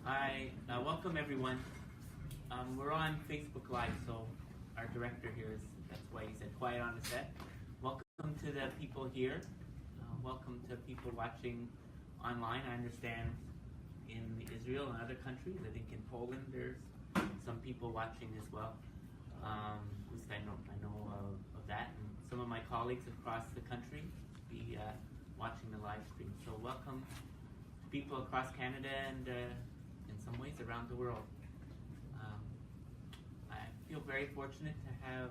Hi, welcome everyone. We're on Facebook Live, so our director here that's why he said quiet on the set. Welcome to the people here. Welcome to people watching online. I understand in Israel and other countries, I think in Poland there's some people watching as well. At least I know of that. And some of my colleagues across the country be watching the live stream. So welcome to people across Canada and in some ways around the world. I feel very fortunate to have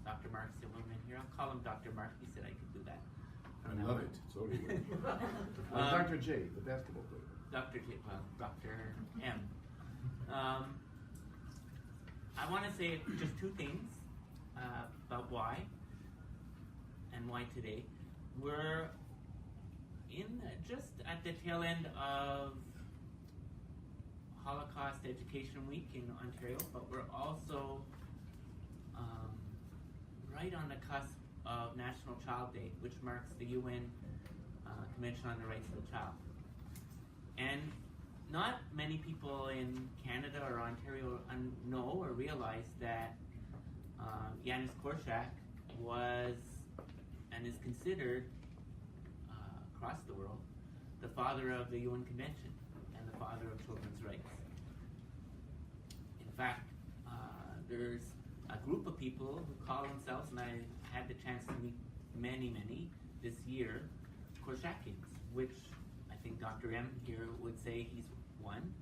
Dr. Marc Silverman here. I'll call him Dr. Marc. He said I could do that. I love it. So do we. Dr. J, the basketball player. Dr. J, well, Dr. M. I want to say just two things about why and why today. We're in just at the tail end of Holocaust Education Week in Ontario, but we're also right on the cusp of National Child Day, which marks the UN Convention on the Rights of the Child. And not many people in Canada or Ontario know or realize that Janusz Korczak was and is considered across the world the father of the UN Convention and the father of children's rights. In fact, there's a group of people who call themselves, and I had the chance to meet many this year, Korczakians, which I think Dr. M here would say he's one.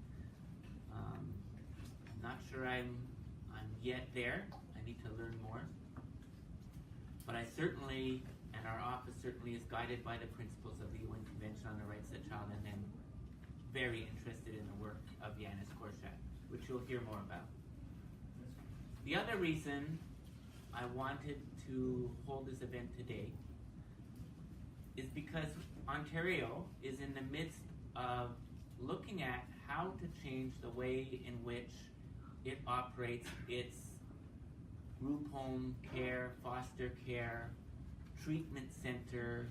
I'm not sure I'm yet there. I need to learn more. But I certainly, and our office certainly is guided by the principles of the UN Convention on the Rights of the Child, and I'm very interested in the work of Janusz Korczak, which you'll hear more about. The other reason I wanted to hold this event today is because Ontario is in the midst of looking at how to change the way in which it operates its group home care, foster care, treatment center,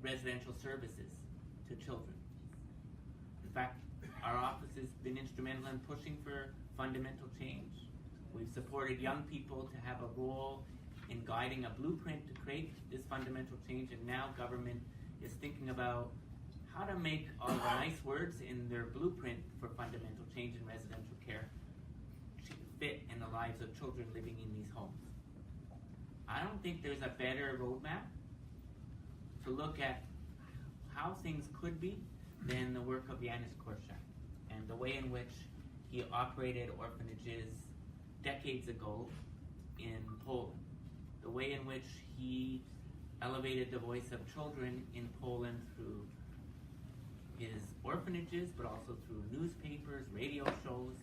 residential services to children. In fact, our office has been instrumental in pushing for fundamental change. We've supported young people to have a role in guiding a blueprint to create this fundamental change, and now government is thinking about how to make all the nice words in their blueprint for fundamental change in residential care fit in the lives of children living in these homes. I don't think there's a better roadmap to look at how things could be than the work of Janusz Korczak and the way in which he operated orphanages decades ago in Poland, the way in which he elevated the voice of children in Poland through his orphanages, but also through newspapers, radio shows,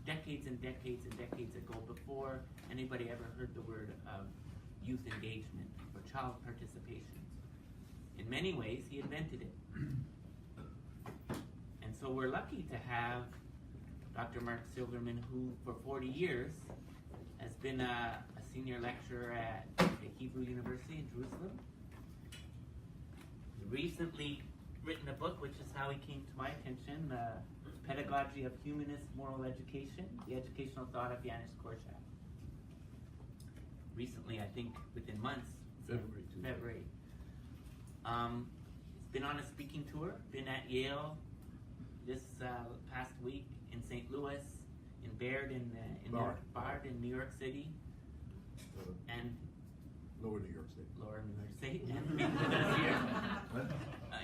decades and decades and decades ago, before anybody ever heard the word of youth engagement or child participation. In many ways, he invented it. And so we're lucky to have Dr. Marc Silverman, who for 40 years has been a senior lecturer at the Hebrew University in Jerusalem. He recently written a book, which is how he came to my attention, Pedagogy of Humanist Moral Education, the Educational Thought of Janusz Korczak. Recently, I think within months, February. He's been on a speaking tour, been at Yale this past week, in St. Louis, in Bard in New York City, and Lower New York State. Lower New York State, and being with us here.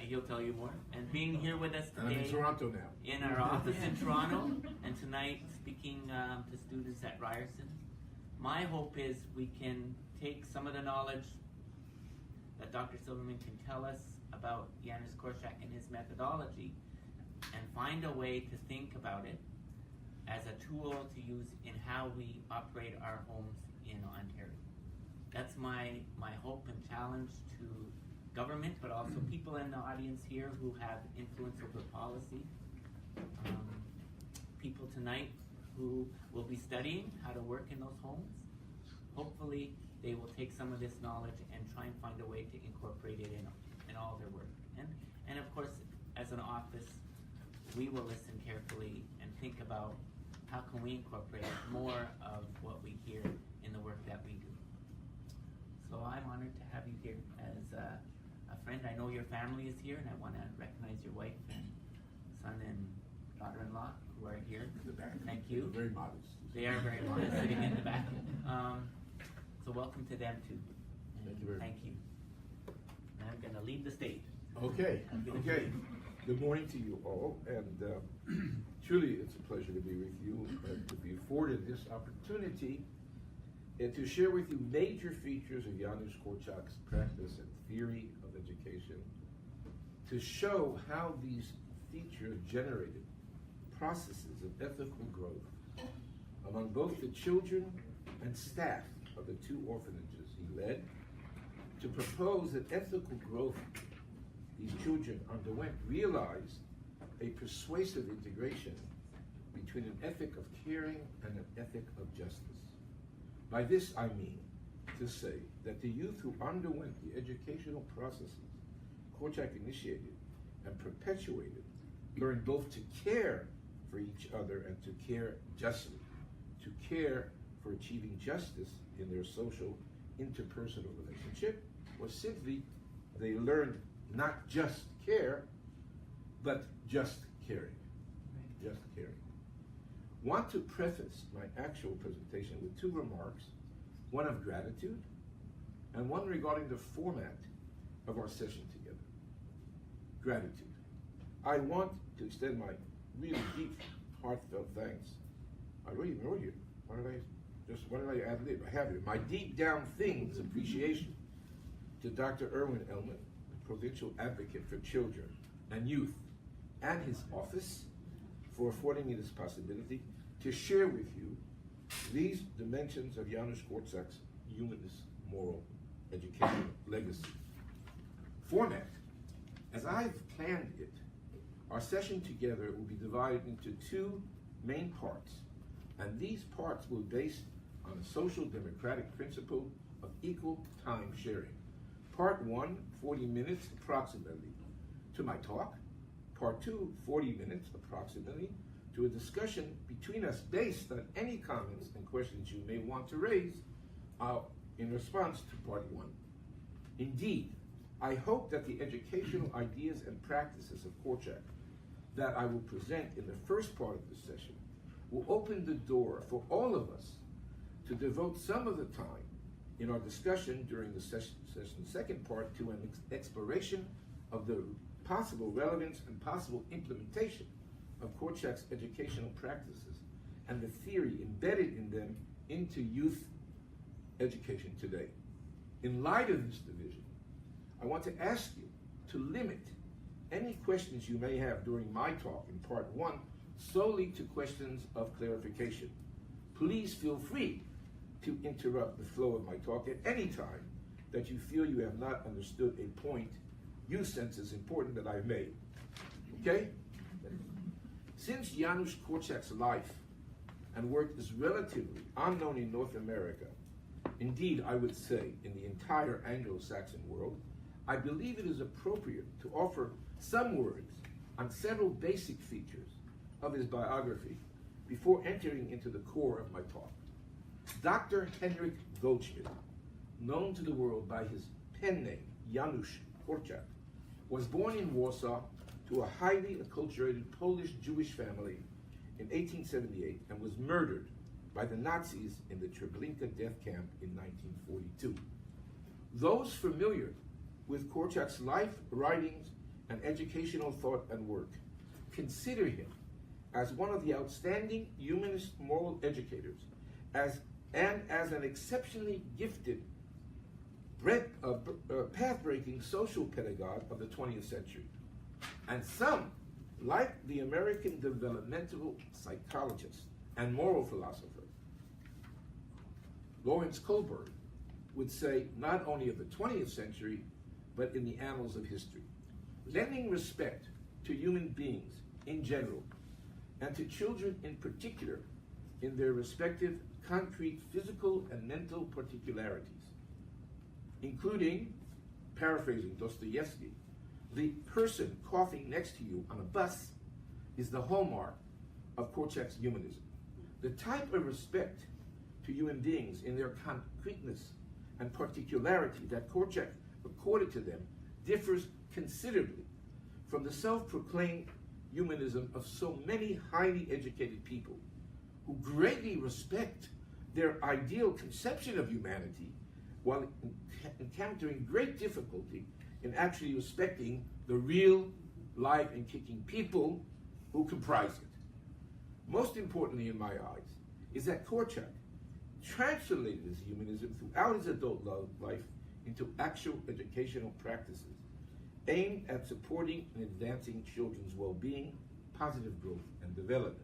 He'll tell you more. And being here with us today. And I'm in Toronto now. In our office in Toronto, and tonight speaking to students at Ryerson. My hope is we can take some of the knowledge that Dr. Silverman can tell us about Janusz Korczak and his methodology and find a way to think about it as a tool to use in how we operate our homes in Ontario. That's my hope and challenge to government, but also people in the audience here who have influence over policy. People tonight who will be studying how to work in those homes. Hopefully they will take some of this knowledge and try and find a way to incorporate it in all their work. And of course, as we will listen carefully and think about how can we incorporate more of what we hear in the work that we do. So I'm honored to have you here as a friend. I know your family is here, and I want to recognize your wife and son and daughter-in-law who are here. In the back. Thank you. Very modest. They are very modest, sitting in the back. So welcome to them too. Thank you very much. Thank you. And I'm going to leave the stage. Okay, okay. Good morning to you all, and truly it's a pleasure to be with you and to be afforded this opportunity and to share with you major features of Janusz Korczak's practice and theory of education, to show how these features generated processes of ethical growth among both the children and staff of the 2 orphanages he led, to propose that ethical growth these children underwent realized a persuasive integration between an ethic of caring and an ethic of justice. By this I mean to say that the youth who underwent the educational processes Korczak initiated and perpetuated learned both to care for each other and to care justly, to care for achieving justice in their social interpersonal relationship, or simply they learned not just care, but just caring. Just caring. Want to preface my actual presentation with 2 remarks, one of gratitude and one regarding the format of our session together. Gratitude. I want to extend my really deep, heartfelt thanks. I really know you. Why did I ad lib? I have it. My deep down things appreciation to Dr. Erwin Elman, Provincial Advocate for Children and Youth, and his office for affording me this possibility to share with you these dimensions of Janusz Korczak's humanist moral education legacy. Format. As I've planned it, our session together will be divided into 2 main parts, and these parts will be based on a social democratic principle of equal time sharing. Part 1, 40 minutes approximately to my talk. Part 2, 40 minutes approximately to a discussion between us based on any comments and questions you may want to raise in response to Part 1. Indeed, I hope that the educational ideas and practices of Korczak that I will present in the first part of this session will open the door for all of us to devote some of the time in our discussion during the session's second part to an exploration of the possible relevance and possible implementation of Korczak's educational practices and the theory embedded in them into youth education today. In light of this division, I want to ask you to limit any questions you may have during my talk in part 1 solely to questions of clarification. Please feel free to interrupt the flow of my talk at any time that you feel you have not understood a point you sense is important that I've made. Okay? Since Janusz Korczak's life and work is relatively unknown in North America, indeed I would say in the entire Anglo-Saxon world, I believe it is appropriate to offer some words on several basic features of his biography before entering into the core of my talk. Dr. Henryk Goldschmidt, known to the world by his pen name, Janusz Korczak, was born in Warsaw to a highly acculturated Polish Jewish family in 1878 and was murdered by the Nazis in the Treblinka death camp in 1942. Those familiar with Korczak's life, writings, and educational thought and work consider him as one of the outstanding humanist moral educators as an exceptionally gifted path-breaking social pedagogue of the 20th century. And some, like the American developmental psychologist and moral philosopher Lawrence Kohlberg, would say not only of the 20th century, but in the annals of history. Lending respect to human beings in general, and to children in particular, in their respective concrete physical and mental particularities, including, paraphrasing Dostoevsky, the person coughing next to you on a bus is the hallmark of Korczak's humanism. The type of respect to human beings in their concreteness and particularity that Korczak accorded to them differs considerably from the self-proclaimed humanism of so many highly educated people who greatly respect their ideal conception of humanity while encountering great difficulty in actually respecting the real, live, and kicking people who comprise it. Most importantly in my eyes is that Korczak translated his humanism throughout his adult life into actual educational practices aimed at supporting and advancing children's well-being, positive growth, and development.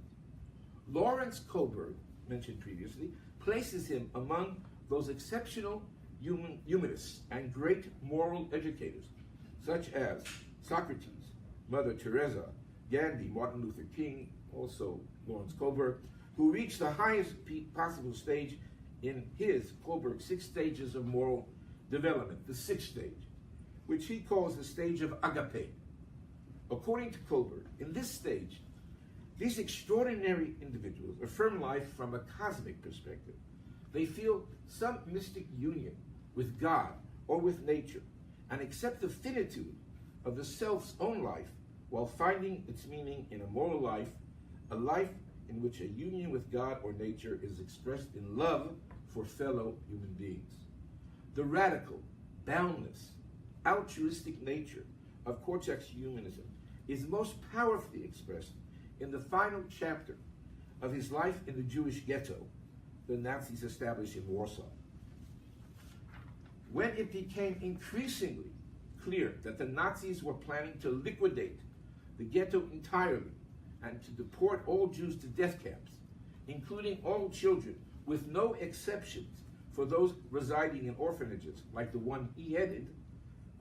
Lawrence Kohlberg, mentioned previously, places him among those exceptional humanists and great moral educators, such as Socrates, Mother Teresa, Gandhi, Martin Luther King, also Lawrence Kohlberg, who reached the highest possible stage in his, Kohlberg's, 6 stages of moral development, the 6th stage, which he calls the stage of agape. According to Kohlberg, in this stage, these extraordinary individuals affirm life from a cosmic perspective. They feel some mystic union with God or with nature and accept the finitude of the self's own life while finding its meaning in a moral life, a life in which a union with God or nature is expressed in love for fellow human beings. The radical, boundless, altruistic nature of Korczak's humanism is most powerfully expressed in the final chapter of his life in the Jewish ghetto the Nazis established in Warsaw. When it became increasingly clear that the Nazis were planning to liquidate the ghetto entirely and to deport all Jews to death camps, including all children, with no exceptions for those residing in orphanages like the one he headed,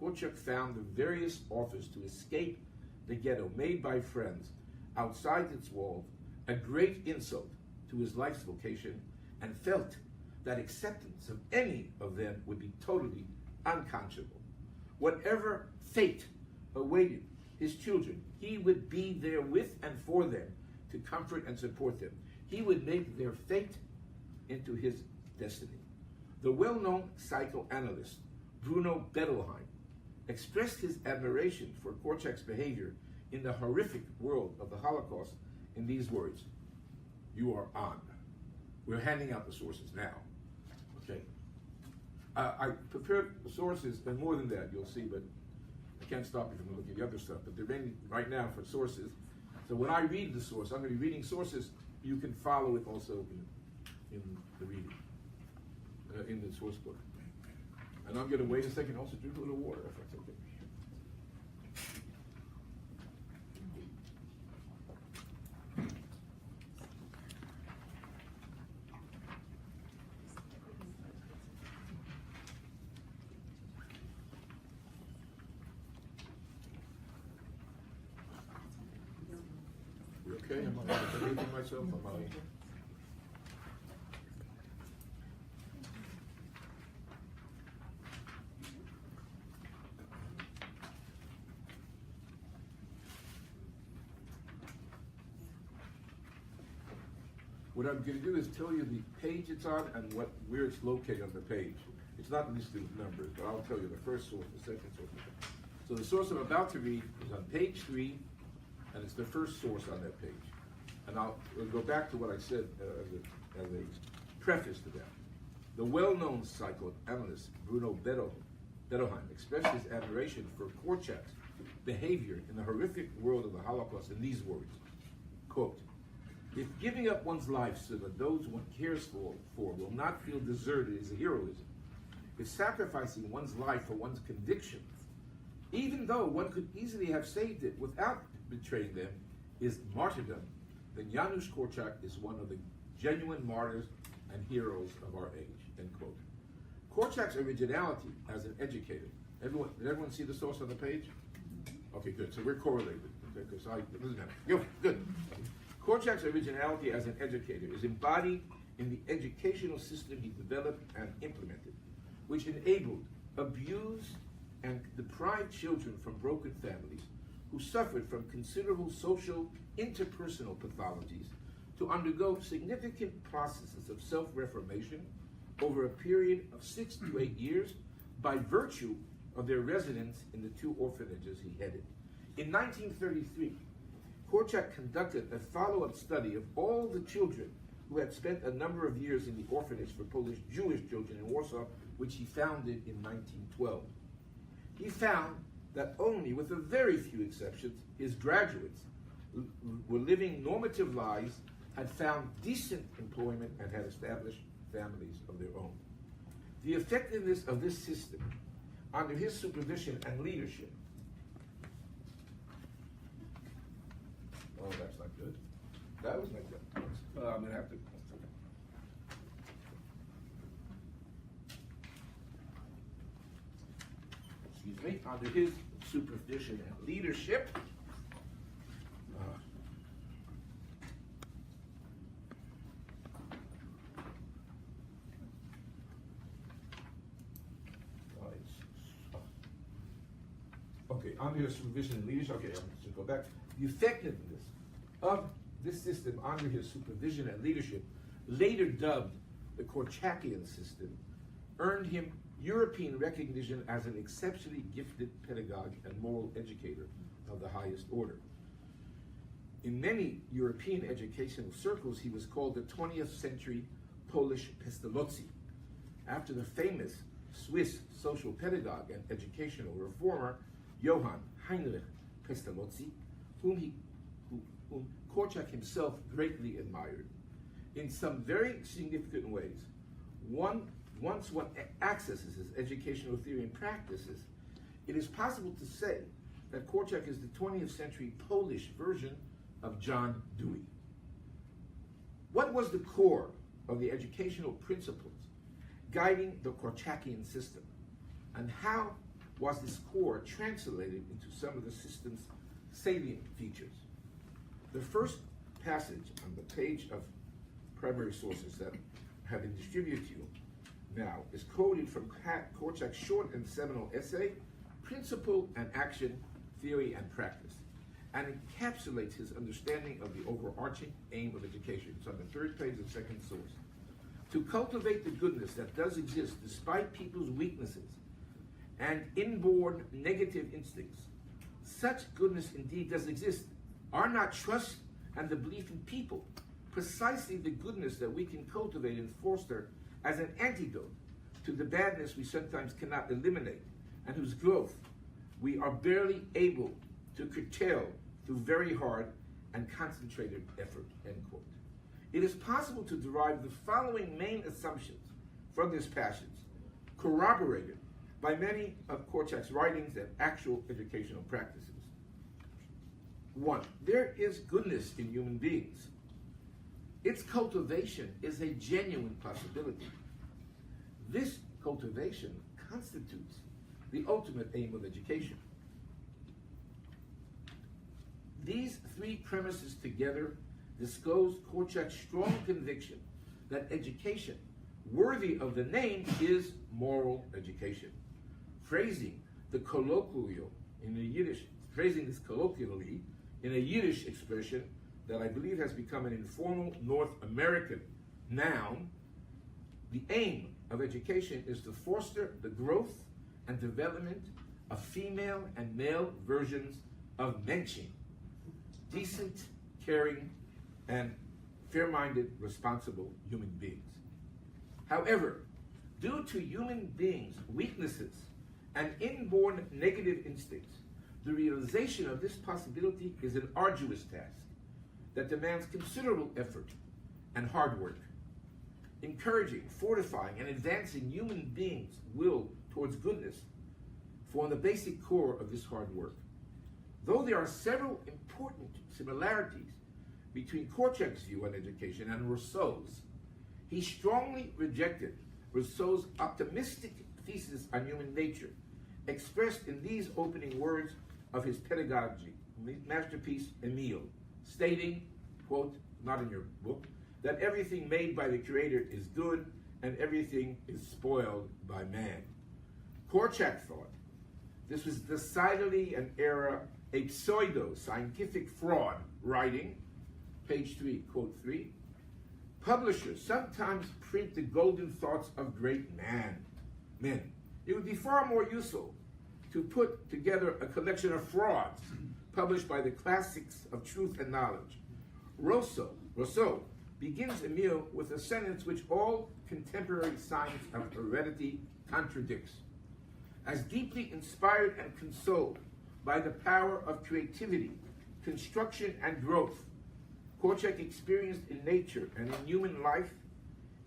Korczak found the various offers to escape the ghetto made by friends outside its walls a great insult to his life's vocation, and felt that acceptance of any of them would be totally unconscionable. Whatever fate awaited his children, he would be there with and for them to comfort and support them. He would make their fate into his destiny. The well-known psychoanalyst Bruno Bettelheim expressed his admiration for Korczak's behavior in the horrific world of the Holocaust in these words: "You are on." We're handing out the sources now. Okay. I prepared the sources, and more than that, you'll see, but I can't stop you from looking at the other stuff. But they're ready right now for sources. So when I read the source, I'm going to be reading sources. You can follow it also in the reading, in the source book. And I'm going to wait a second, also drink a little water, if that's okay. You okay? Am I behaving myself? Am I... What I'm going to do is tell you the page it's on and where it's located on the page. It's not listed with numbers, but I'll tell you the first source, the second source. So the source I'm about to read is on page 3, and it's the first source on that page. And I'll go back to what I said as a preface to that. The well-known psychoanalyst Bruno Bettelheim expressed his admiration for Korczak's behavior in the horrific world of the Holocaust in these words, quote, "If giving up one's life so that those one cares for will not feel deserted is a heroism, if sacrificing one's life for one's convictions, even though one could easily have saved it without betraying them, is martyrdom, then Janusz Korczak is one of the genuine martyrs and heroes of our age," end quote. Korczak's originality as an educator. Did everyone see the source on the page? Okay, good. So we're correlated. Okay, because it doesn't matter. Good. Korczak's originality as an educator is embodied in the educational system he developed and implemented, which enabled abused and deprived children from broken families who suffered from considerable social interpersonal pathologies to undergo significant processes of self-reformation over a period of 6 to 8 years by virtue of their residence in the 2 orphanages he headed. In 1933, Korczak conducted a follow-up study of all the children who had spent a number of years in the orphanage for Polish Jewish children in Warsaw, which he founded in 1912. He found that only with a very few exceptions, his graduates were living normative lives, had found decent employment, and had established families of their own. The effectiveness of this system under his supervision and leadership. Oh, that's not good. That was not good. I'm going to have to. Excuse me. Under his supervision and leadership. Okay, under his supervision and leadership. Okay, I'm just going to go back. The effectiveness of this system under his supervision and leadership, later dubbed the Korczakian system, earned him European recognition as an exceptionally gifted pedagogue and moral educator of the highest order. In many European educational circles, he was called the 20th century Polish Pestalozzi, after the famous Swiss social pedagogue and educational reformer Johann Heinrich Pestalozzi, whom Korczak himself greatly admired. In some very significant ways, once one accesses his educational theory and practices, it is possible to say that Korczak is the 20th century Polish version of John Dewey. What was the core of the educational principles guiding the Korczakian system, and how was this core translated into some of the system's salient features? The first passage on the page of primary sources that have been distributed to you now is quoted from Korczak's short and seminal essay, Principle and Action, Theory and Practice, and encapsulates his understanding of the overarching aim of education. It's on the 3rd page of second source. To cultivate the goodness that does exist despite people's weaknesses and inborn negative instincts. Such goodness indeed does exist. Are not trust and the belief in people precisely the goodness that we can cultivate and foster as an antidote to the badness we sometimes cannot eliminate, and whose growth we are barely able to curtail through very hard and concentrated effort, end quote. It is possible to derive the following main assumptions from this passage, corroborated by many of Korczak's writings and actual educational practices. 1, there is goodness in human beings. Its cultivation is a genuine possibility. This cultivation constitutes the ultimate aim of education. These 3 premises together disclose Korczak's strong conviction that education worthy of the name is moral education. Phrasing this colloquially in a Yiddish expression that I believe has become an informal North American noun, the aim of education is to foster the growth and development of female and male versions of Menschen, decent, caring, and fair-minded, responsible human beings. However, due to human beings' weaknesses and inborn negative instincts, the realization of this possibility is an arduous task that demands considerable effort and hard work. Encouraging, fortifying, and advancing human beings' will towards goodness form the basic core of this hard work. Though there are several important similarities between Korczak's view on education and Rousseau's, he strongly rejected Rousseau's optimistic thesis on human nature, expressed in these opening words of his pedagogy masterpiece, Emile, stating, quote, not in your book, that everything made by the Creator is good and everything is spoiled by man. Korczak thought this was decidedly an era a pseudo-scientific fraud, writing, page 3, quote 3, publishers sometimes print the golden thoughts of great men. It would be far more useful to put together a collection of frauds published by the classics of truth and knowledge. Rousseau begins Emile with a sentence which all contemporary science of heredity contradicts. As deeply inspired and consoled by the power of creativity, construction, and growth, Korczak experienced in nature and in human life,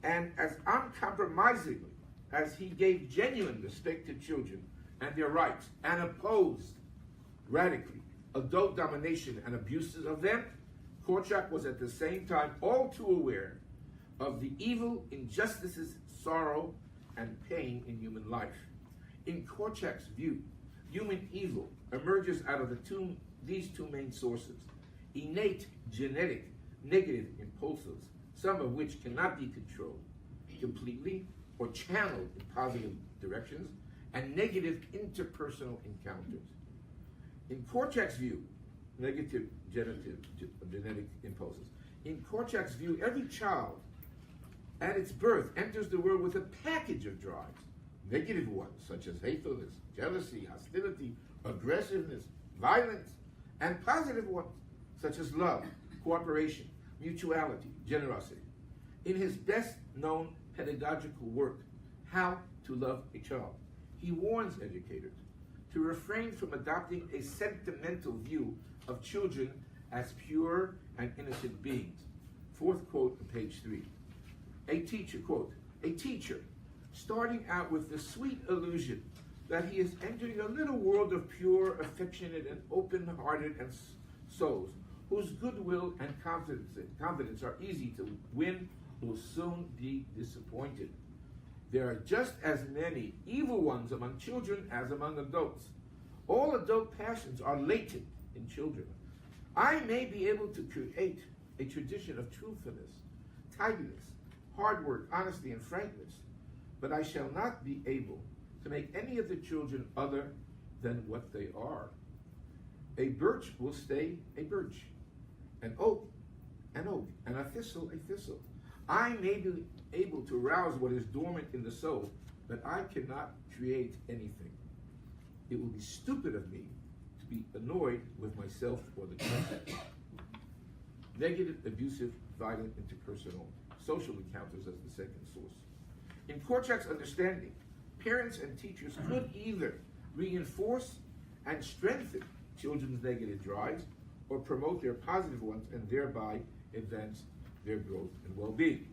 and as uncompromisingly as he gave genuine respect to children and their rights, and opposed radically adult domination and abuses of them, Korczak was at the same time all too aware of the evil, injustices, sorrow, and pain in human life. In Korczak's view, human evil emerges out of these two main sources: innate genetic negative impulses, some of which cannot be controlled completely or channeled in positive directions, and negative interpersonal encounters. In Korczak's view, negative genetic impulses. In Korczak's view, every child at its birth enters the world with a package of drives. Negative ones, such as hatefulness, jealousy, hostility, aggressiveness, violence, and positive ones, such as love, cooperation, mutuality, generosity. In his best-known pedagogical work, How to Love a Child, he warns educators to refrain from adopting a sentimental view of children as pure and innocent beings. Fourth quote on page 3. A teacher, quote, a teacher, starting out with the sweet illusion that he is entering a little world of pure, affectionate, and open-hearted and souls, whose goodwill and confidence are easy to win, will soon be disappointed. There are just as many evil ones among children as among adults. All adult passions are latent in children. I may be able to create a tradition of truthfulness, tidiness, hard work, honesty, and frankness, but I shall not be able to make any of the children other than what they are. A birch will stay a birch, an oak, and a thistle, a thistle. I may be able to rouse what is dormant in the soul, but I cannot create anything. It will be stupid of me to be annoyed with myself or the context. Negative, abusive, violent, interpersonal, social encounters as the second source. In Korczak's understanding, parents and teachers could either reinforce and strengthen children's negative drives or promote their positive ones and thereby advance their growth and well-being.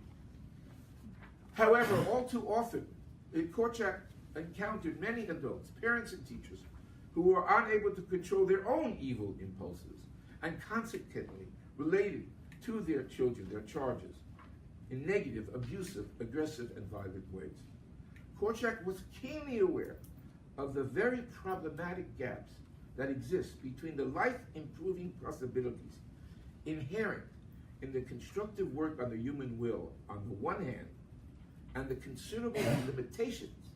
However, all too often, Korczak encountered many adults, parents and teachers, who were unable to control their own evil impulses and consequently related to their children, their charges, in negative, abusive, aggressive, and violent ways. Korczak was keenly aware of the very problematic gaps that exist between the life-improving possibilities inherent in the constructive work on the human will on the one hand, and the considerable limitations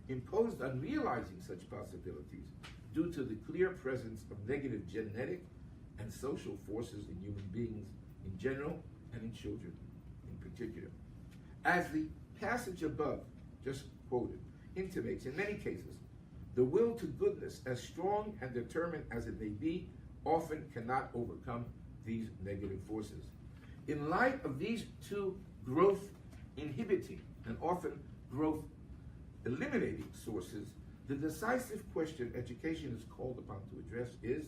imposed on realizing such possibilities due to the clear presence of negative genetic and social forces in human beings in general and in children in particular. As the passage above, just quoted, intimates, in many cases, the will to goodness, as strong and determined as it may be, often cannot overcome these negative forces. In light of these two growth inhibiting and often growth eliminating sources, the decisive question education is called upon to address is,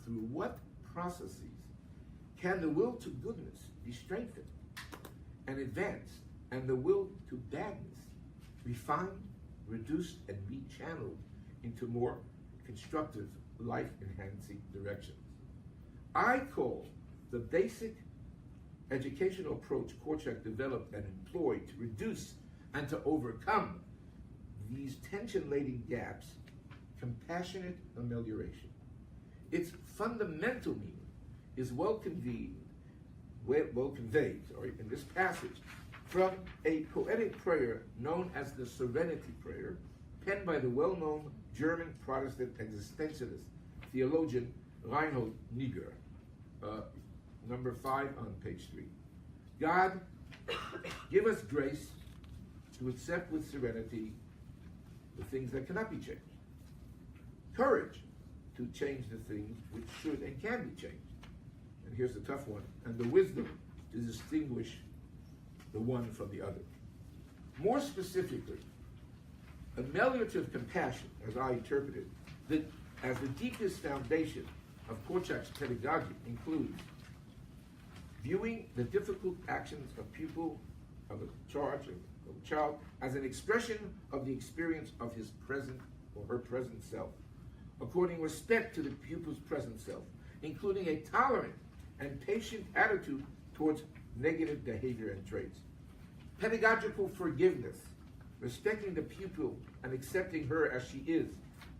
through what processes can the will to goodness be strengthened and advanced, and the will to badness refined, reduced, and rechanneled into more constructive, life-enhancing directions? I call the basic educational approach Korczak developed and employed to reduce and to overcome these tension-laden gaps compassionate amelioration. Its fundamental meaning is well conveyed in this passage from a poetic prayer known as the Serenity Prayer, penned by the well-known German Protestant existentialist theologian Reinhold Niebuhr, number 5 on page 3. God, give us grace to accept with serenity the things that cannot be changed. Courage to change the things which should and can be changed. And here's the tough one. And the wisdom to distinguish the one from the other. More specifically, ameliorative compassion, as I interpret it, as the deepest foundation of Korczak's pedagogy, includes viewing the difficult actions of pupil, of a child, as an expression of the experience of his present or her present self, according respect to the pupil's present self, including a tolerant and patient attitude towards negative behavior and traits. Pedagogical forgiveness, respecting the pupil and accepting her as she is,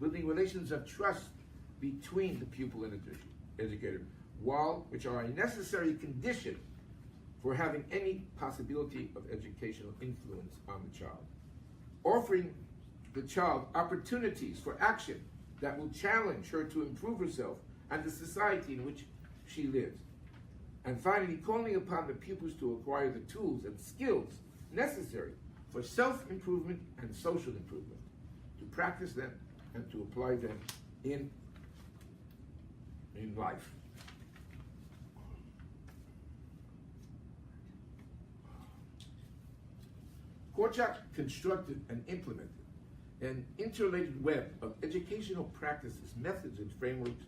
building relations of trust between the pupil and the educator, which are a necessary condition for having any possibility of educational influence on the child. Offering the child opportunities for action that will challenge her to improve herself and the society in which she lives. And finally, calling upon the pupils to acquire the tools and skills necessary for self-improvement and social improvement, to practice them and to apply them in life. Korczak constructed and implemented an interrelated web of educational practices, methods, and frameworks,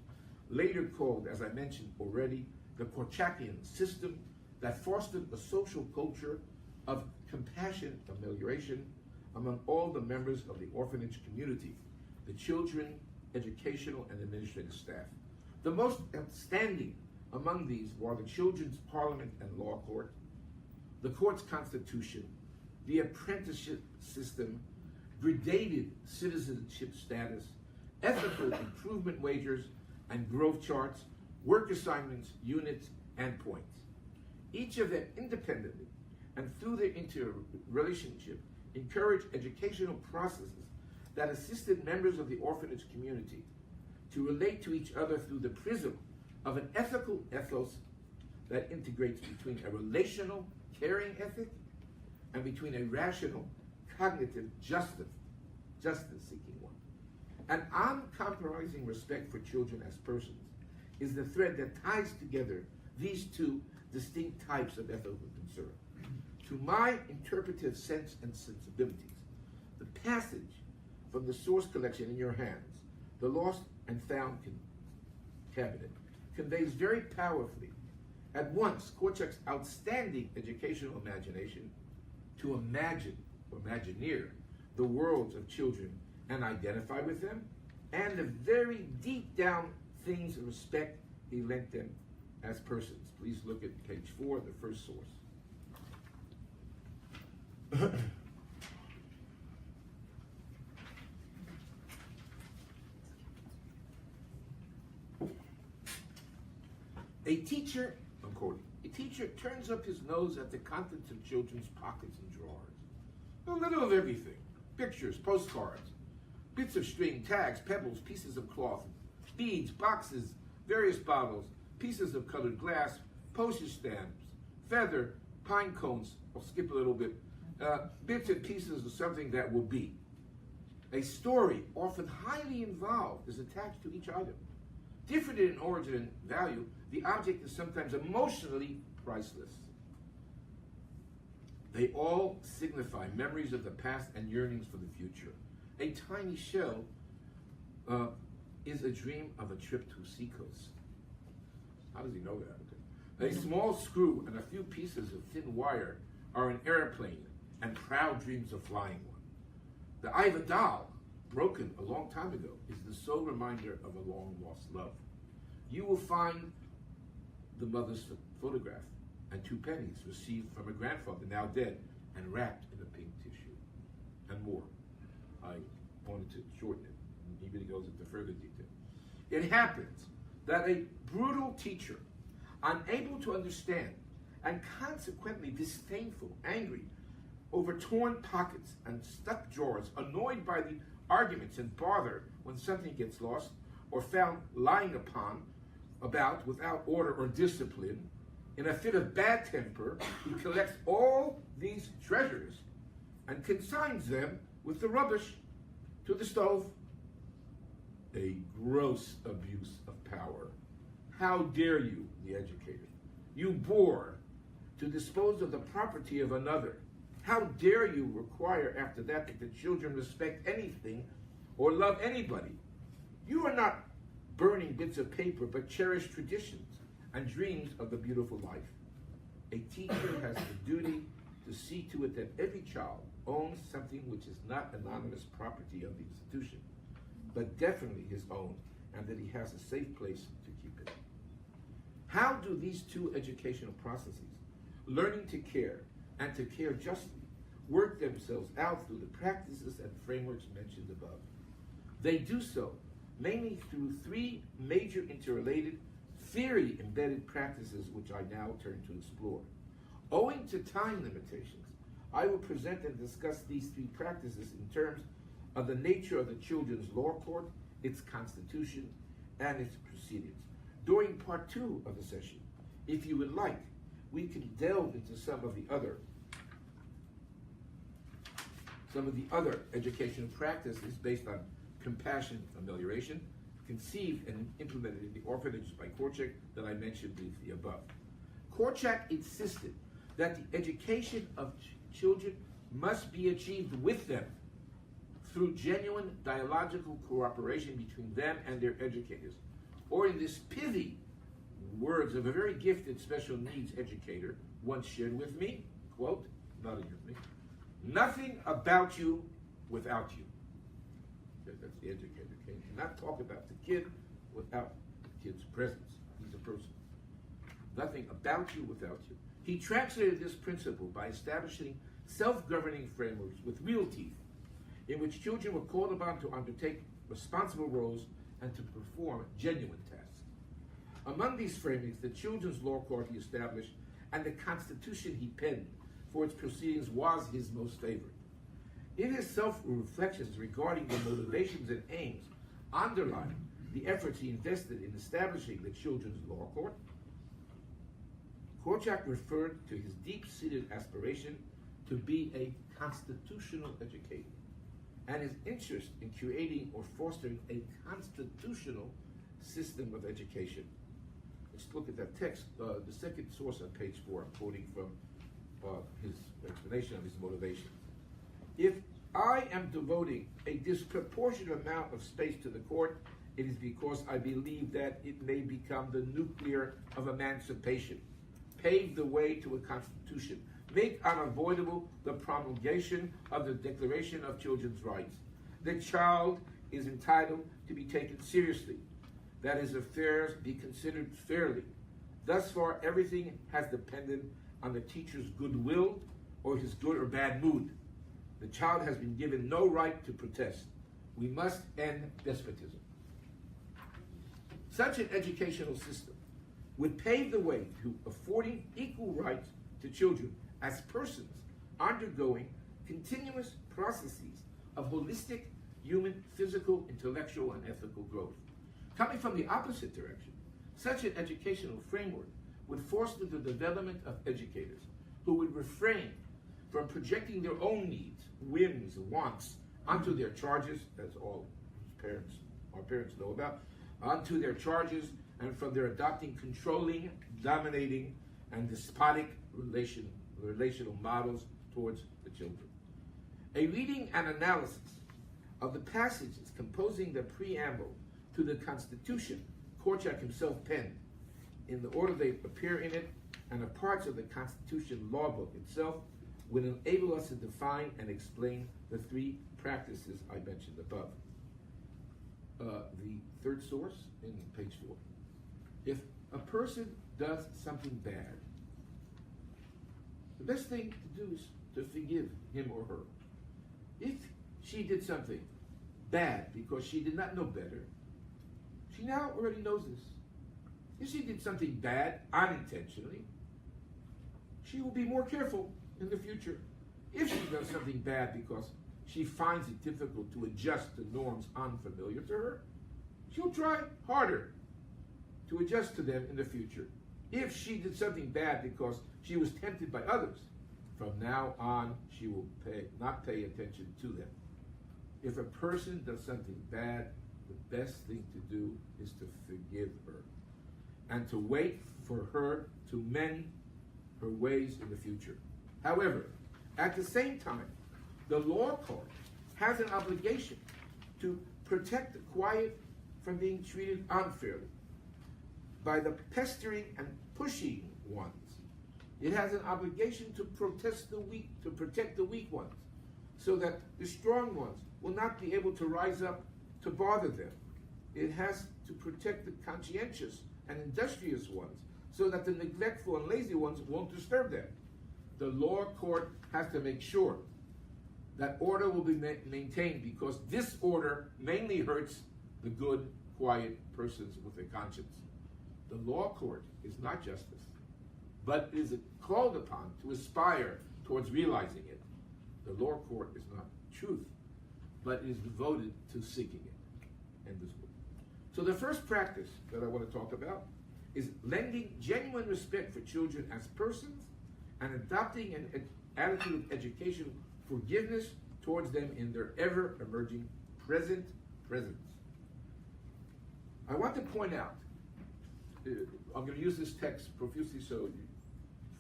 later called, as I mentioned already, the Korczakian system, that fostered a social culture of compassion, amelioration among all the members of the orphanage community, the children, educational, and administrative staff. The most outstanding among these were the Children's Parliament and Law Court, the court's constitution, the apprenticeship system, gradated citizenship status, ethical improvement wagers and growth charts, work assignments, units, and points. Each of them independently and through their interrelationship encouraged educational processes that assisted members of the orphanage community to relate to each other through the prism of an ethical ethos that integrates between a relational, caring ethic and between a rational, cognitive, justice-seeking one. An uncompromising respect for children as persons is the thread that ties together these two distinct types of ethical concern. To my interpretive sense and sensibilities, the passage from the source collection in your hands, the Lost and Found Cabinet, conveys very powerfully at once Korczak's outstanding educational imagination to imagine or imagineer the worlds of children and identify with them, and the very deep down things of respect he lent them as persons. Please look at page 4, the first source. A teacher, I'm quoting, a teacher turns up his nose at the contents of children's pockets and drawers. A little of everything. Pictures, postcards, bits of string, tags, pebbles, pieces of cloth, beads, boxes, various bottles, pieces of colored glass, postage stamps, feather, pine cones, I'll skip a little bit, bits and pieces of something that will be. A story, often highly involved, is attached to each item. Different in origin and value, the object is sometimes emotionally priceless. They all signify memories of the past and yearnings for the future. A tiny shell is a dream of a trip to seacoast. How does he know that? Okay. A small screw and a few pieces of thin wire are an airplane and proud dreams of flying one. The eye of a doll, broken a long time ago, is the sole reminder of a long lost love. You will find the mother's photograph and 2 pennies received from a grandfather now dead and wrapped in a pink tissue, and more. I wanted to shorten it. He really goes into further detail. It happens that a brutal teacher, unable to understand and consequently disdainful, angry, over torn pockets and stuck drawers, annoyed by the arguments and bother when something gets lost or found lying upon, about without order or discipline, in a fit of bad temper, he collects all these treasures and consigns them with the rubbish to the stove. A gross abuse of power. How dare you, the educator, you boor, to dispose of the property of another? How dare you require after that that the children respect anything or love anybody? You are not burning bits of paper, but cherish traditions and dreams of the beautiful life. A teacher has the duty to see to it that every child owns something which is not anonymous property of the institution, but definitely his own, and that he has a safe place to keep it. How do these two educational processes, learning to care and to care justly, work themselves out through the practices and frameworks mentioned above? They do so mainly through three major interrelated, theory-embedded practices which I now turn to explore. Owing to time limitations, I will present and discuss these three practices in terms of the nature of the children's law court, its constitution, and its proceedings. During part 2 of the session, if you would like, we can delve into some of the other educational practices based on compassion amelioration, conceived and implemented in the orphanages by Korczak that I mentioned briefly above. Korczak insisted that the education of children must be achieved with them through genuine dialogical cooperation between them and their educators. Or in this pithy words of a very gifted special needs educator once shared with me, quote, nodding at me, nothing about you without you. That's the educator. Okay? You cannot talk about the kid without the kid's presence. He's a person. Nothing about you without you. He translated this principle by establishing self-governing frameworks with real teeth, in which children were called upon to undertake responsible roles and to perform genuine tasks. Among these frameworks, the Children's Law Court he established and the Constitution he penned for its proceedings was his most favorite. In his self-reflections regarding the motivations and aims underlying the efforts he invested in establishing the Children's Law Court, Korczak referred to his deep-seated aspiration to be a constitutional educator and his interest in creating or fostering a constitutional system of education. Let's look at that text. The second source on page 4, I'm quoting from his explanation of his motivation. If I am devoting a disproportionate amount of space to the court, it is because I believe that it may become the nuclear of emancipation, pave the way to a constitution, make unavoidable the promulgation of the Declaration of Children's Rights. The child is entitled to be taken seriously, that his affairs be considered fairly. Thus far, everything has depended on the teacher's goodwill or his good or bad mood. The child has been given no right to protest. We must end despotism. Such an educational system would pave the way to affording equal rights to children as persons undergoing continuous processes of holistic human, physical, intellectual, and ethical growth. Coming from the opposite direction, such an educational framework would foster the development of educators who would refrain from projecting their own needs, whims, wants onto their charges, as all our parents know about, onto their charges, and from their adopting controlling, dominating, and despotic relational models towards the children. A reading and analysis of the passages composing the preamble to the Constitution Korczak himself penned, in the order they appear in it, and of parts of the Constitution law book itself, would enable us to define and explain the three practices I mentioned above. The third source in page 4. If a person does something bad, the best thing to do is to forgive him or her. If she did something bad because she did not know better, she now already knows this. If she did something bad unintentionally, she will be more careful in the future. If she does something bad because she finds it difficult to adjust to norms unfamiliar to her, she'll try harder. to adjust to them in the future. If she did something bad because she was tempted by others, from now on she will not pay attention to them. If a person does something bad, the best thing to do is to forgive her and to wait for her to mend her ways in the future. However, at the same time, the law court has an obligation to protect the quiet from being treated unfairly by the pestering and pushing ones. It has an obligation to protect the weak ones, so that the strong ones will not be able to rise up to bother them. It has to protect the conscientious and industrious ones, so that the neglectful and lazy ones won't disturb them. The law court has to make sure that order will be maintained, because disorder mainly hurts the good, quiet persons with a conscience. The law court is not justice, but is called upon to aspire towards realizing it. The law court is not truth, but is devoted to seeking it. End of story. So the first practice that I want to talk about is lending genuine respect for children as persons and adopting an attitude of educational forgiveness towards them in their ever-emerging presence. I want to point out, I'm going to use this text profusely, so you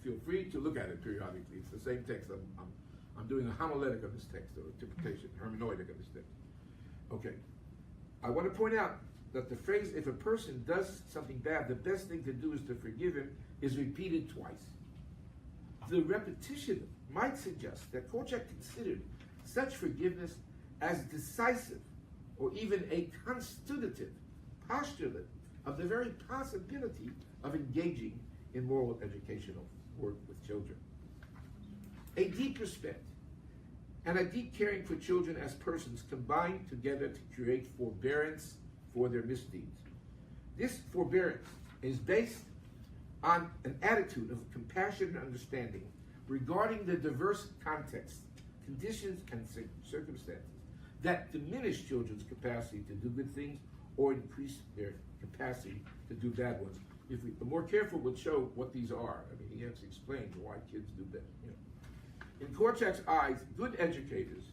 feel free to look at it periodically. It's the same text. I'm doing a homiletic of this text, or interpretation, hermeneutic of this text. Okay. I want to point out that the phrase, if a person does something bad, the best thing to do is to forgive him, is repeated twice. The repetition might suggest that Korczak considered such forgiveness as decisive, or even a constitutive postulate of the very possibility of engaging in moral educational work with children. A deep respect and a deep caring for children as persons combine together to create forbearance for their misdeeds. This forbearance is based on an attitude of compassion and understanding regarding the diverse contexts, conditions, and circumstances that diminish children's capacity to do good things or increase their capacity to do bad ones. If we are more careful, we'll show what these are. I mean, he has explained why kids do bad. In Korczak's eyes, good educators,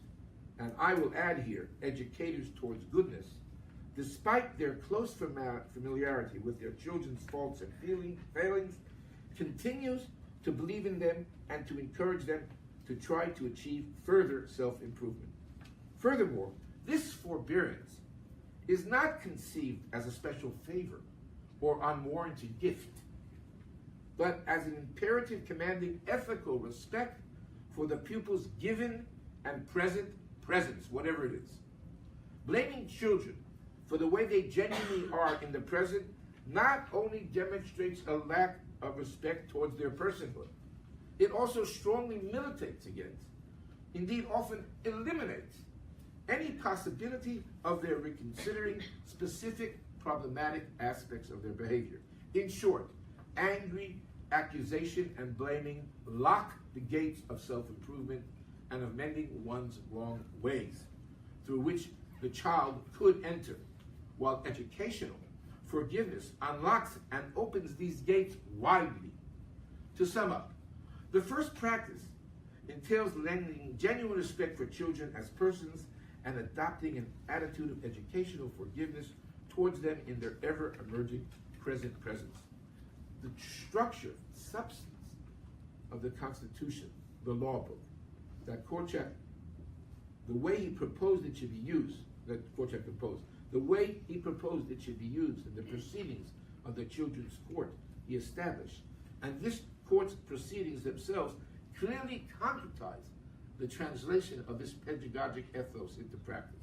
and I will add here, educators towards goodness, despite their close familiarity with their children's faults and failings, continues to believe in them and to encourage them to try to achieve further self-improvement. Furthermore, this forbearance is not conceived as a special favor or unwarranted gift, but as an imperative commanding ethical respect for the pupil's given and present presence, whatever it is. Blaming children for the way they genuinely are in the present not only demonstrates a lack of respect towards their personhood, it also strongly militates against, indeed often eliminates, any possibility of their reconsidering specific problematic aspects of their behavior. In short, angry accusation and blaming lock the gates of self-improvement and of mending one's wrong ways, through which the child could enter, while educational forgiveness unlocks and opens these gates widely. To sum up, the first practice entails lending genuine respect for children as persons and adopting an attitude of educational forgiveness towards them in their ever-emerging presence. The structure, substance of the Constitution, the law book, that Korczak, the way he proposed it should be used, that Korczak proposed, the way he proposed it should be used in the proceedings of the Children's Court he established, and this court's proceedings themselves clearly concretize the translation of this pedagogic ethos into practice.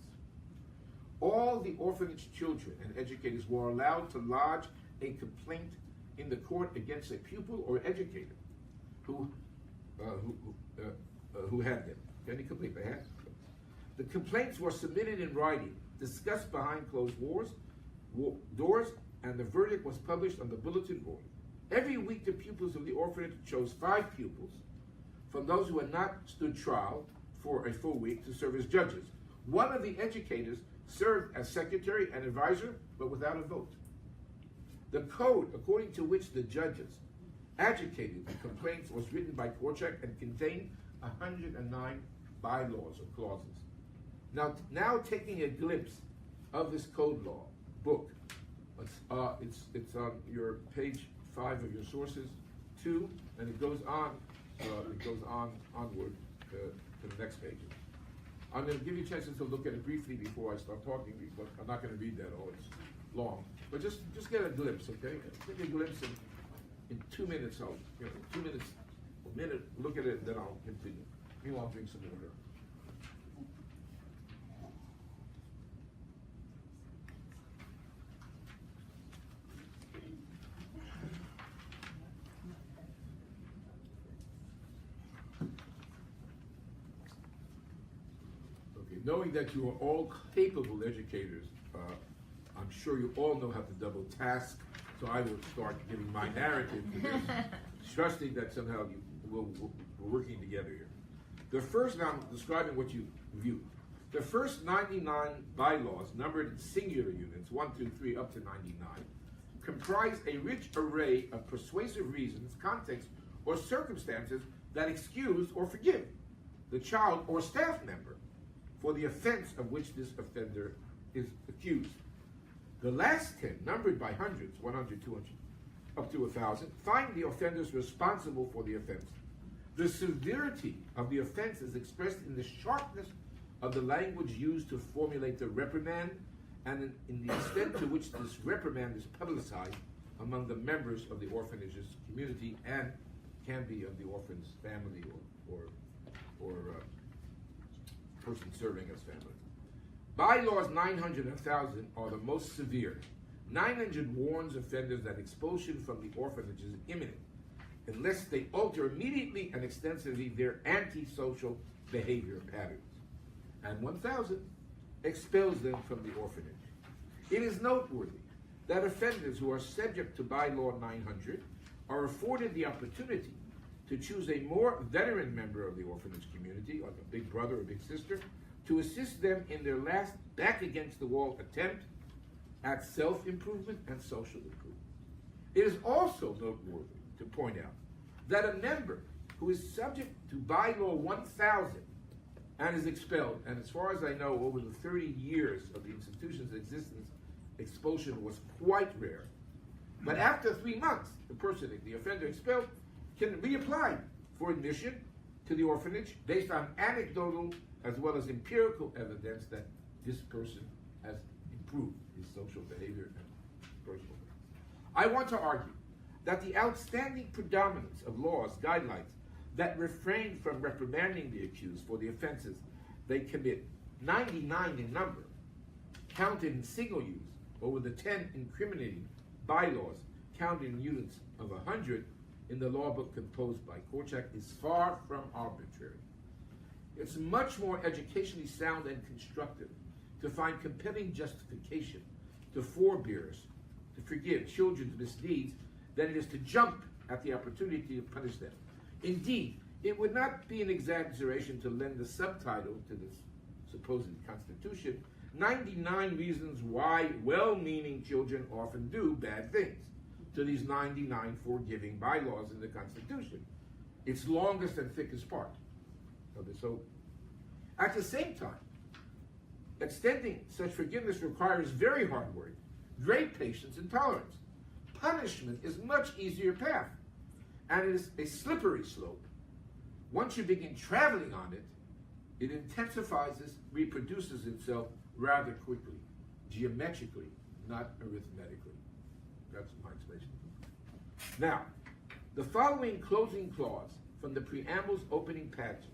All the orphanage children and educators were allowed to lodge a complaint in the court against a pupil or educator who had them. Any complaint they had. The complaints were submitted in writing, discussed behind closed doors, and the verdict was published on the bulletin board. Every week, the pupils of the orphanage chose 5 pupils from those who had not stood trial for a full week to serve as judges. One of the educators served as secretary and advisor, but without a vote. The code according to which the judges adjudicated the complaints was written by Korczak and contained 109 bylaws or clauses. Now taking a glimpse of this code law book, it's on your page 5 of your sources 2, and it goes on onward to the next pages. I'm going to give you chances to look at it briefly before I start talking, but I'm not going to read that all. It's long, but just get a glimpse, okay? Take a glimpse in 2 minutes. 2 minutes, a minute. Look at it, and then I'll continue. Meanwhile, I'll drink some water. Knowing that you are all capable educators, I'm sure you all know how to double task, so I will start giving my narrative to this, trusting that somehow we're working together here. The first, now I'm describing what you viewed. The first 99 bylaws, numbered in singular units, 1, 2, 3, up to 99, comprise a rich array of persuasive reasons, contexts, or circumstances that excuse or forgive the child or staff member for the offense of which this offender is accused. The last 10, numbered by hundreds, 100, 200, up to 1,000, find the offenders responsible for the offense. The severity of the offense is expressed in the sharpness of the language used to formulate the reprimand and in the extent to which this reprimand is publicized among the members of the orphanage's community and can be of the orphan's family or person serving as family. Bylaws 900 and 1,000 are the most severe. 900 warns offenders that expulsion from the orphanage is imminent unless they alter immediately and extensively their antisocial behavior patterns. And 1,000 expels them from the orphanage. It is noteworthy that offenders who are subject to Bylaw 900 are afforded the opportunity to choose a more veteran member of the orphanage community, like a big brother or big sister, to assist them in their last back-against-the-wall attempt at self-improvement and social improvement. It is also noteworthy to point out that a member who is subject to Bylaw 1,000 and is expelled, and as far as I know, over the 30 years of the institution's existence, expulsion was quite rare. But after 3 months, the offender expelled, can reapply for admission to the orphanage based on anecdotal as well as empirical evidence that this person has improved his social behavior and personal behavior. I want to argue that the outstanding predominance of laws, guidelines that refrain from reprimanding the accused for the offenses they commit, 99 in number, counted in single use, over the 10 incriminating bylaws counted in units of 100 in the law book composed by Korczak, is far from arbitrary. It's much more educationally sound and constructive to find compelling justification to forbearers, to forgive children's misdeeds, than it is to jump at the opportunity to punish them. Indeed, it would not be an exaggeration to lend the subtitle to this supposed Constitution, 99 reasons why well-meaning children often do bad things, to these 99 forgiving bylaws in the Constitution. Its longest and thickest part. So, at the same time, extending such forgiveness requires very hard work, great patience and tolerance. Punishment is a much easier path, and it is a slippery slope. Once you begin traveling on it, it intensifies, reproduces itself rather quickly, geometrically, not arithmetically. That's my explanation. Now, the following closing clause from the preamble's opening passage,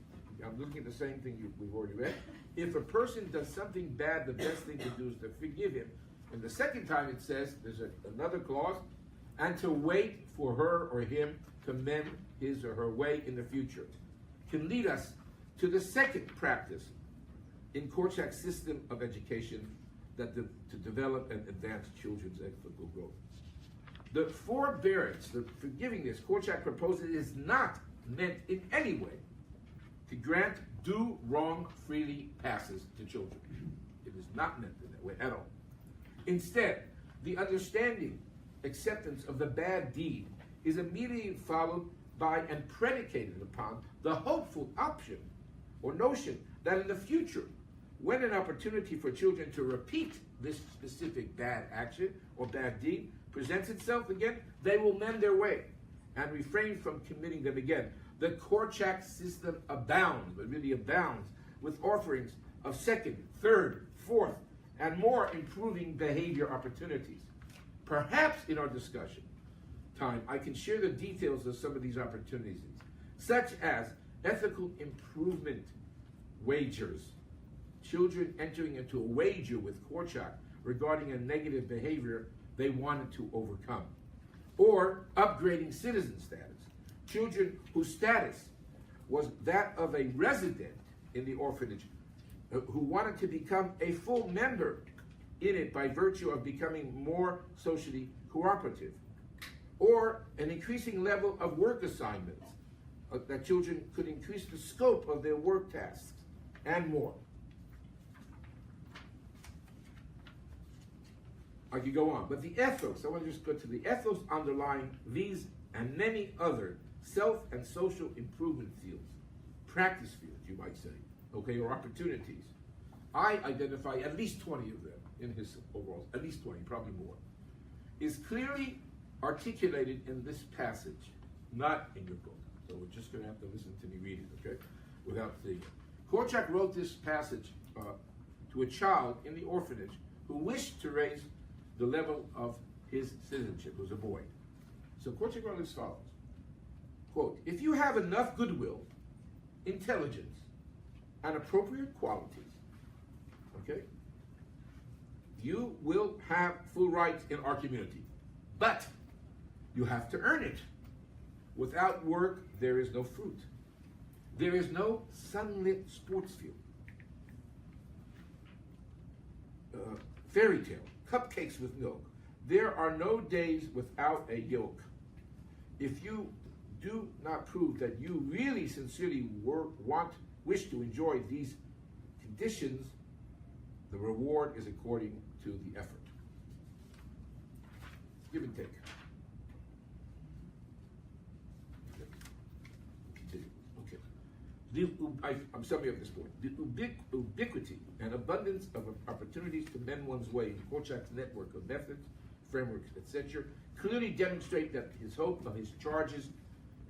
I'm looking at the same thing we've already read. If a person does something bad, the best thing to do is to forgive him. And the second time it says, there's another clause, and to wait for her or him to mend his or her way in the future, can lead us to the second practice in Korczak's system of education to develop and advance children's ethical growth. The forbearance, the forgivingness Korczak proposes is not meant in any way to grant do wrong freely passes to children. It is not meant in that way at all. Instead, the understanding acceptance of the bad deed is immediately followed by and predicated upon the hopeful option or notion that in the future, when an opportunity for children to repeat this specific bad action or bad deed presents itself again, they will mend their way and refrain from committing them again. The Korczak system abounds, but really abounds, with offerings of second, third, fourth, and more improving behavior opportunities. Perhaps in our discussion time, I can share the details of some of these opportunities, such as ethical improvement wagers, children entering into a wager with Korczak regarding a negative behavior they wanted to overcome, or upgrading citizen status, children whose status was that of a resident in the orphanage who wanted to become a full member in it by virtue of becoming more socially cooperative, or an increasing level of work assignments, that children could increase the scope of their work tasks, and more. I could go on, but the ethos, I want to just go to the ethos underlying these and many other self and social improvement fields, practice fields, you might say, okay, or opportunities. I identify at least 20 of them in his overall, at least 20, probably more, is clearly articulated in this passage, not in your book. So we're just going to have to listen to me read it, okay, without seeing it. Korczak wrote this passage to a child in the orphanage who wished to raise the level of his citizenship, who was a boy. So Korczak wrote as follows, quote, "If you have enough goodwill, intelligence, and appropriate qualities, okay, you will have full rights in our community. But you have to earn it. Without work, there is no fruit. There is no sunlit sports field. Fairy tale, cupcakes with milk. There are no days without a yoke. If you do not prove that you really sincerely wish to enjoy these conditions, the reward is according to the effort." Give and take. I'm summing up this point. The ubiquity and abundance of opportunities to mend one's way in Korczak's network of methods, frameworks, etc., clearly demonstrate that his hope of his charges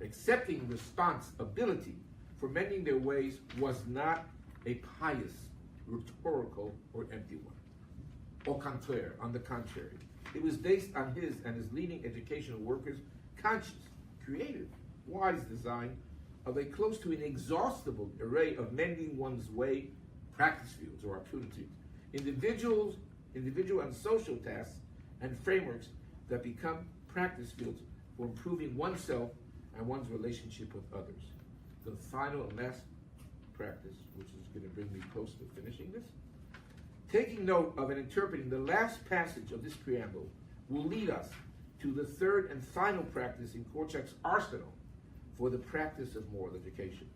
accepting responsibility for mending their ways was not a pious, rhetorical, or empty one. Au contraire, on the contrary, it was based on his and his leading educational workers' conscious, creative, wise design of a close to inexhaustible array of mending one's way practice fields or opportunities, individual and social tasks and frameworks that become practice fields for improving oneself and one's relationship with others. The final and last practice, which is going to bring me close to finishing this, taking note of and interpreting the last passage of this preamble will lead us to the third and final practice in Korczak's arsenal for the practice of moral education.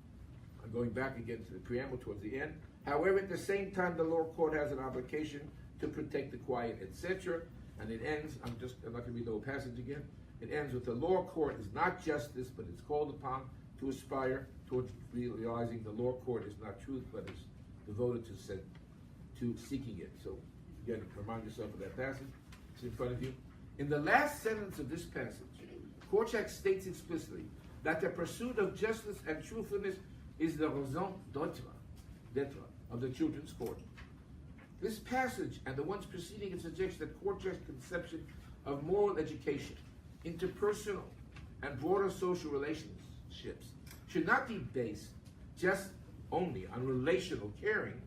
I'm going back again to the preamble towards the end. However, at the same time, the lower court has an obligation to protect the quiet, etc. And it ends, I'm not going to read the whole passage again. It ends with the lower court is not justice, but it's called upon to aspire towards realizing the lower court is not truth, but is devoted to seeking it. So again, remind yourself of that passage. It's in front of you. In the last sentence of this passage, Korczak states explicitly that the pursuit of justice and truthfulness is the raison d'etre of the children's court. This passage and the ones preceding it suggest that Korczak's conception of moral education, interpersonal and broader social relationships should not be based just only on relational caring,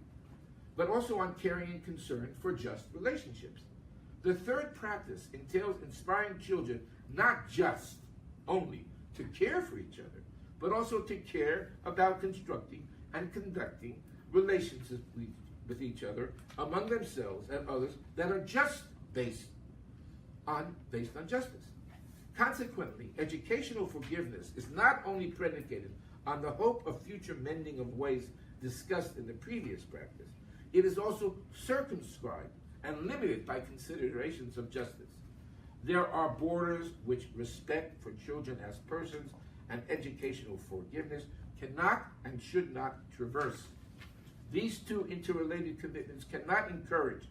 but also on caring and concern for just relationships. The third practice entails inspiring children not just only to care for each other, but also to care about constructing and conducting relationships with each other, among themselves and others, that are just based on justice. Consequently, educational forgiveness is not only predicated on the hope of future mending of ways discussed in the previous practice, it is also circumscribed and limited by considerations of justice. There are borders which respect for children as persons and educational forgiveness cannot and should not traverse. These two interrelated commitments cannot encourage,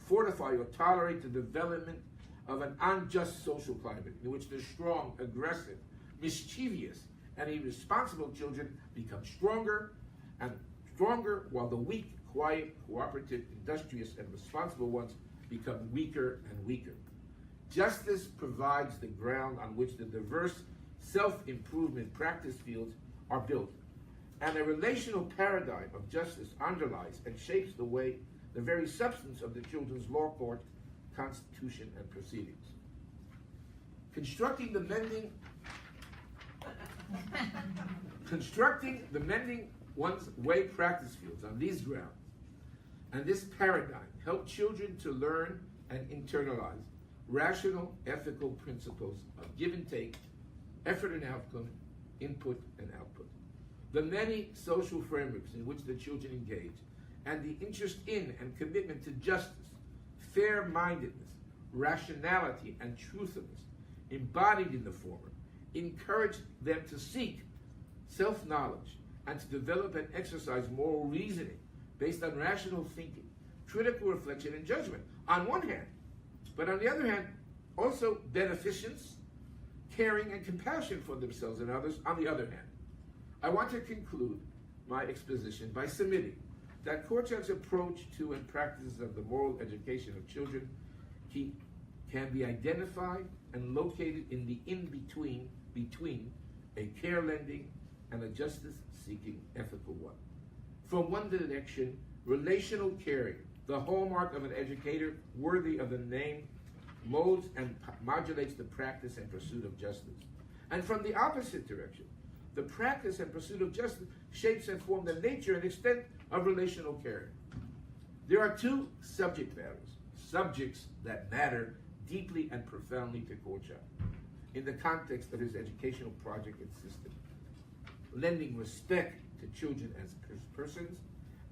fortify, or tolerate the development of an unjust social climate in which the strong, aggressive, mischievous, and irresponsible children become stronger and stronger, while the weak, quiet, cooperative, industrious, and responsible ones become weaker and weaker. Justice provides the ground on which the diverse self-improvement practice fields are built, and a relational paradigm of justice underlies and shapes the very substance of the children's law court, constitution, and proceedings. Constructing the mending one's way practice fields on these grounds and this paradigm help children to learn and internalize rational, ethical principles of give and take, effort and outcome, input and output. The many social frameworks in which the children engage, and the interest in and commitment to justice, fair-mindedness, rationality, and truthfulness embodied in the former, encourage them to seek self-knowledge and to develop and exercise moral reasoning based on rational thinking, critical reflection, and judgment, on one hand. But on the other hand, also beneficence, caring, and compassion for themselves and others on the other hand. I want to conclude my exposition by submitting that Korczak's approach to and practices of the moral education of children can be identified and located in the in-between between a care-lending and a justice-seeking ethical one. From one direction, relational caring, the hallmark of an educator worthy of the name, molds and modulates the practice and pursuit of justice. And from the opposite direction, the practice and pursuit of justice shapes and forms the nature and extent of relational caring. There are two subject matters, subjects that matter deeply and profoundly to Korczak in the context of his educational project and system: lending respect to children as persons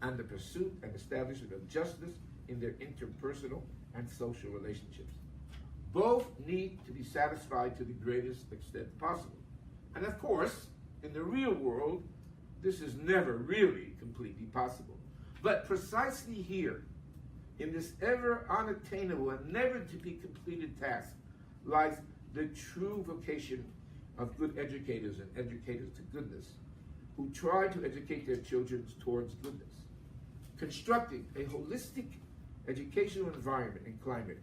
and the pursuit and establishment of justice in their interpersonal and social relationships. Both need to be satisfied to the greatest extent possible. And of course, in the real world, this is never really completely possible. But precisely here, in this ever unattainable and never to be completed task, lies the true vocation of good educators and educators to goodness, who try to educate their children towards goodness. Constructing a holistic educational environment and climate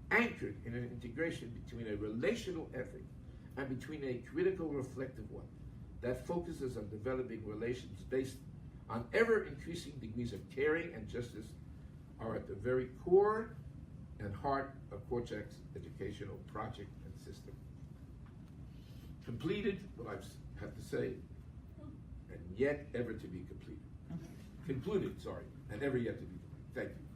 anchored in an integration between a relational ethic and between a critical reflective one that focuses on developing relations based on ever-increasing degrees of caring and justice are at the very core and heart of Korczak's educational project and system. Completed, what I have to say, and yet ever to be completed. Concluded, sorry, and ever yet to be completed. Thank you.